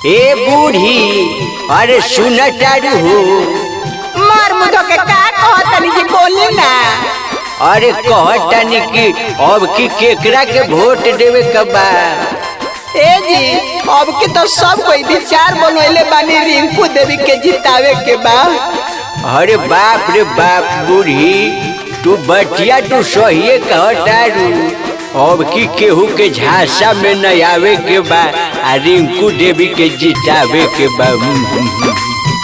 ए बूढ़ी अरे सुनतारू हो मार मुझो के का कहतनी जी बोली ना। अरे कहतनी कि अब की केकरा के वोट देवे कबा। ए जी अब के तो सब कोई विचार बनवले बानी रिंकू देवी के जितावे के बा। अरे बाप रे बाप बूढ़ी तू बटिया तू सही कहतारू। अब की केहू के झांसा में न आवे के बा आ रिंकू देवी के जितावे के बा।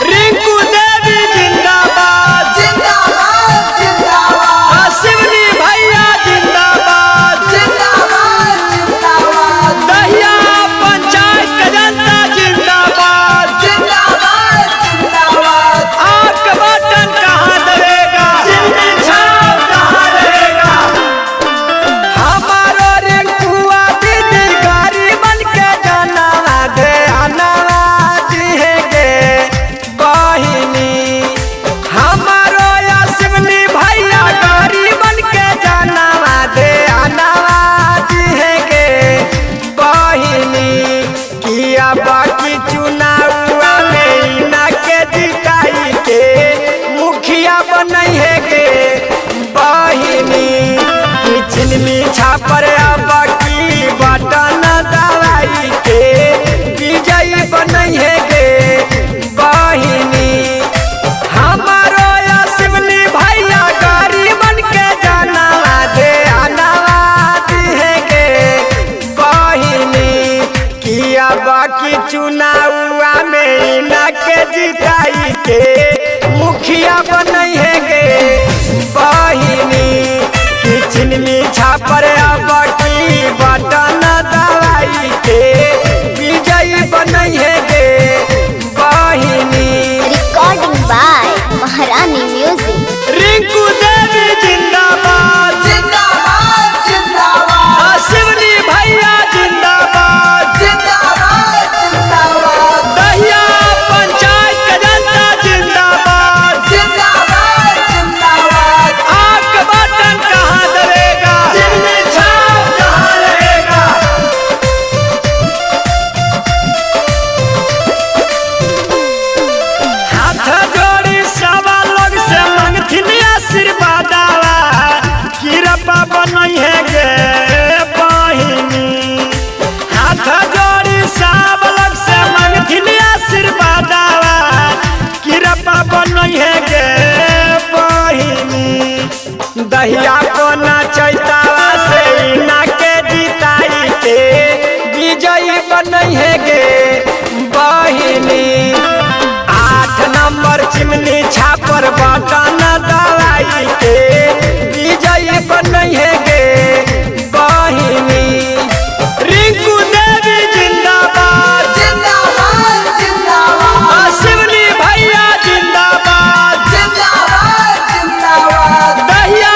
रिंकू देवी जिंदाबाद जिंदाबाद जिंदाबाद। शिवनी भैया जिंदाबाद जिंदाबाद जिंदाबाद। दहिया पंचायत का जनता जिंदाबाद जिंदाबाद जिंदाबाद। आपका बटन कहाँ दबेगा, चिमनी छाप कहाँ रहेगा। हमारो रिंकुआ दीदी गरीबन के जनावा दे अनावा दिहेगे बहिनी। हमारो शिवनी भैया गरीबन के जनावा दे अनावा दिहेगे बहिनी। किया बाकी चुनावा में इना के जिताई के मुखिया बनई है गे बहिनी। चिन्नी छापर बाकी बटन दवाई के विजयी बनई है गे बहिनी। हमारो शिवनी भैया गरीबन के जनावा दे अनावा दिहेगे बहिनी। किया बाकी चुनावा में इना के जिताई के मुखिया बनई है गे बहिनी। चिन्नी छापर बाकी बटन दवाई के विजयी बनई है गे बहिनी। रिकॉर्डिंग बाय महारानी म्यूजिक। रिंकू देवी जिंदाबाद जिंदाबाद जिंदाबाद। शिवनी भैया जिंदाबाद जिंदाबाद जिंदाबाद। दहिया पंचायत का जनता जिंदाबाद जिंदाबाद जिंदाबाद। आपका बटन कहाँ दबेगा, चिमनी छाप कहाँ रहेगा। हाथ जोड़ी सवा लोग से मांगथिन आशीर्वादावा। गिरपा बनई है गे बहिनी। हाथ जोड़ी सब लोग से मांगथिन आशीर्वादावा। गिरपा बनई है गे बहिनी। दहिया कोना चैतावा से इना के जिताई के विजयी बनई है गे बहिनी। 8 नंबर चिमनी छापर बटन दवाई के विजयी बनई है गे बहिनी। रिंकू देवी जिंदाबाद जिंदाबाद जिंदाबाद। शिवनी भैया जिंदाबाद जिंदाबाद जिंदाबाद। दहिया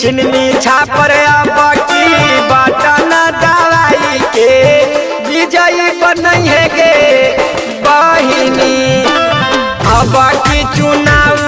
चिन्नी छापर अब की बटन दवाई के विजयी बनैहे गे बहिनी। अब की चुनाव